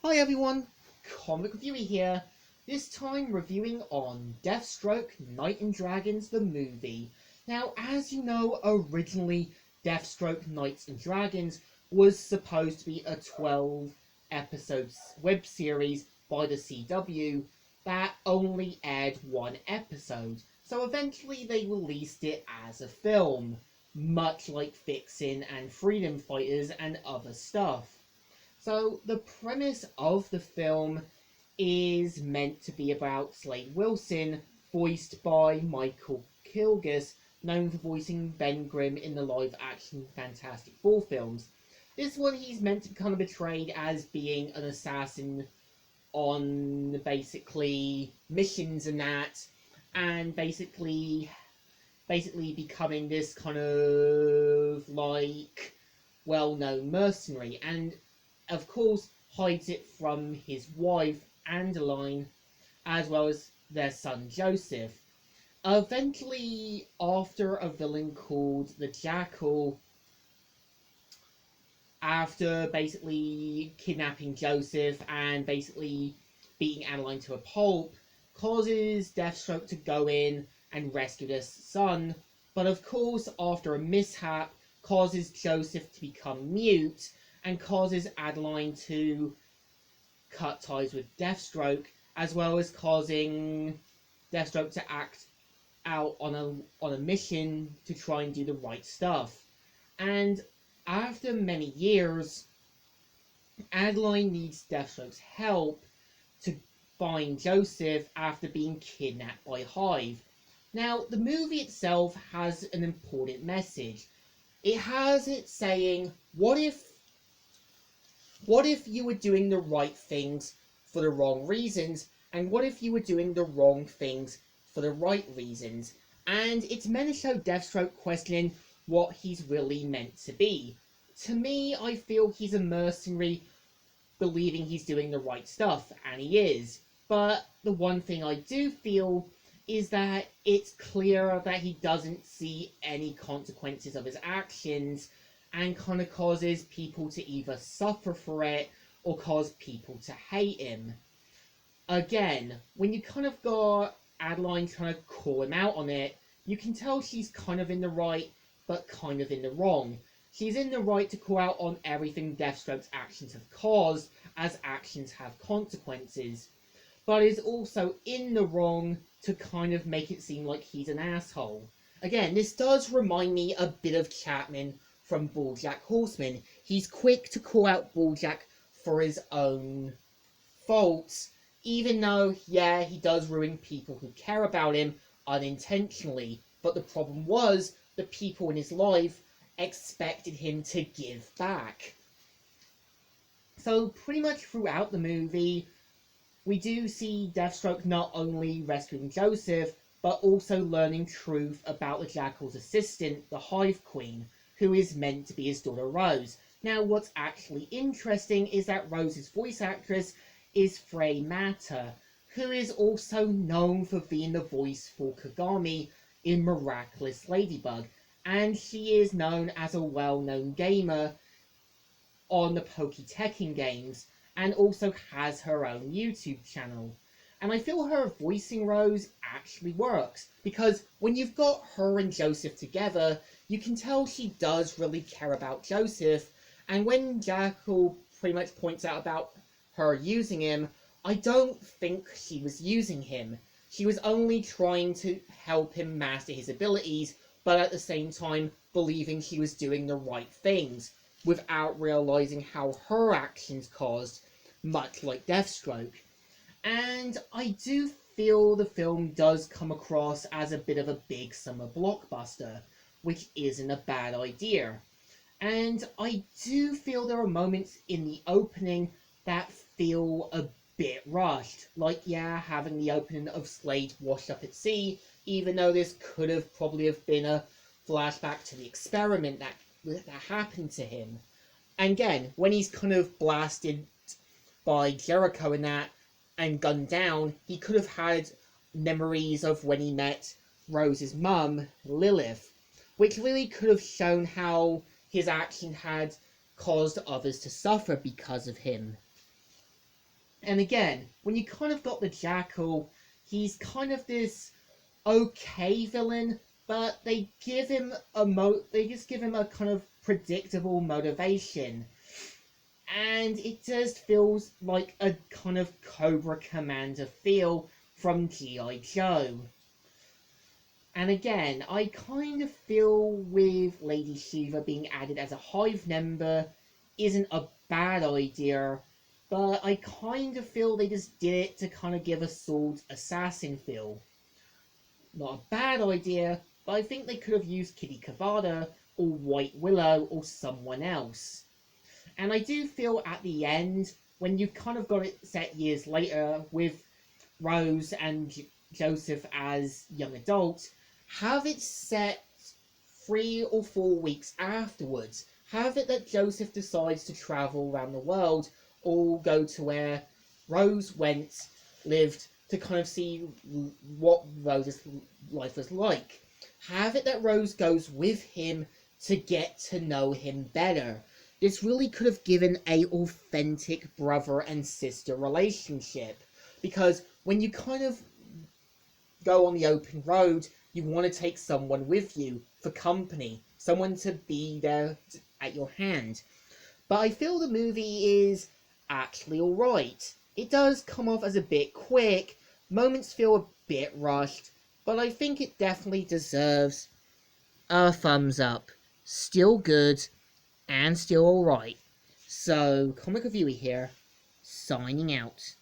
Hi everyone, Comic Reviewer here, this time reviewing on Deathstroke, Knight and Dragons the movie. Now, as you know, originally Deathstroke, Knights and Dragons was supposed to be a 12 episode web series by the CW that only aired one episode, so eventually they released it as a film, much like Vixen and Freedom Fighters and other stuff. So the premise of the film is meant to be about Slade Wilson, voiced by Michael Kilgus, known for voicing Ben Grimm in the live-action Fantastic Four films. This one he's meant to be kind of portrayed as being an assassin on basically missions and that, and basically becoming this kind of like well-known mercenary, and of course hides it from his wife Andeline as well as their son Joseph. Eventually, after a villain called the Jackal, after basically kidnapping Joseph and basically beating Adeline to a pulp, causes Deathstroke to go in and rescue their son, but of course, after a mishap, causes Joseph to become mute and causes Adeline to cut ties with Deathstroke, as well as causing Deathstroke to act out on a mission to try and do the right stuff. And after many years, Adeline needs Deathstroke's help to find Joseph after being kidnapped by Hive. Now, the movie itself has an important message. It has it saying, what if you were doing the right things for the wrong reasons, and what if you were doing the wrong things for the right reasons? And it's meant to show Deathstroke questioning what he's really meant to be. To me, I feel he's a mercenary believing he's doing the right stuff, and he is. But the one thing I do feel is that it's clear that he doesn't see any consequences of his actions, and kind of causes people to either suffer for it or cause people to hate him. Again, when you kind of got Adeline trying to call him out on it, you can tell she's kind of in the right, but kind of in the wrong. She's in the right to call out on everything Deathstroke's actions have caused, as actions have consequences, but is also in the wrong to kind of make it seem like he's an asshole. Again, this does remind me a bit of Chapman from BoJack Horseman. He's quick to call out BoJack for his own faults, even though, yeah, he does ruin people who care about him unintentionally. But the problem was, the people in his life expected him to give back. So pretty much throughout the movie, we do see Deathstroke not only rescuing Joseph, but also learning truth about the Jackal's assistant, the Hive Queen, who is meant to be his daughter Rose. Now, what's actually interesting is that Rose's voice actress is Frey Mata, who is also known for being the voice for Kagami in Miraculous Ladybug, and she is known as a well-known gamer on the Poke Tekken games, and also has her own YouTube channel. And I feel her voicing Rose actually works, because when you've got her and Joseph together, you can tell she does really care about Joseph, and when Jackal pretty much points out about her using him, I don't think she was using him. She was only trying to help him master his abilities, but at the same time believing she was doing the right things, without realizing how her actions caused, much like Deathstroke. And I do feel the film does come across as a bit of a big summer blockbuster, which isn't a bad idea. And I do feel there are moments in the opening that feel a bit rushed. Like, yeah, having the opening of Slade washed up at sea, even though this could have probably have been a flashback to the experiment that happened to him. And again, when he's kind of blasted by Jericho and that, and gunned down, he could have had memories of when he met Rose's mum, Lilith, which really could have shown how his action had caused others to suffer because of him. And again, when you kind of got the Jackal, he's kind of this okay villain, but they just give him a kind of predictable motivation. And it just feels like a kind of Cobra Commander feel from G.I. Joe. And again, I kind of feel with Lady Shiva being added as a Hive member isn't a bad idea, but I kind of feel they just did it to kind of give a Sword Assassin feel. Not a bad idea, but I think they could have used Kitty Kavada or White Willow or someone else. And I do feel at the end, when you've kind of got it set years later with Rose and Joseph as young adults, have it set 3 or 4 weeks afterwards. Have it that Joseph decides to travel around the world or go to where Rose went, lived, to kind of see what Rose's life was like. Have it that Rose goes with him to get to know him better. This really could have given a authentic brother and sister relationship, because when you kind of go on the open road, you want to take someone with you for company, someone to be there at your hand. But I feel the movie is actually alright. It does come off as a bit quick, moments feel a bit rushed, but I think it definitely deserves a thumbs up. Still good, and still alright. So, Comic Reviewer here, signing out.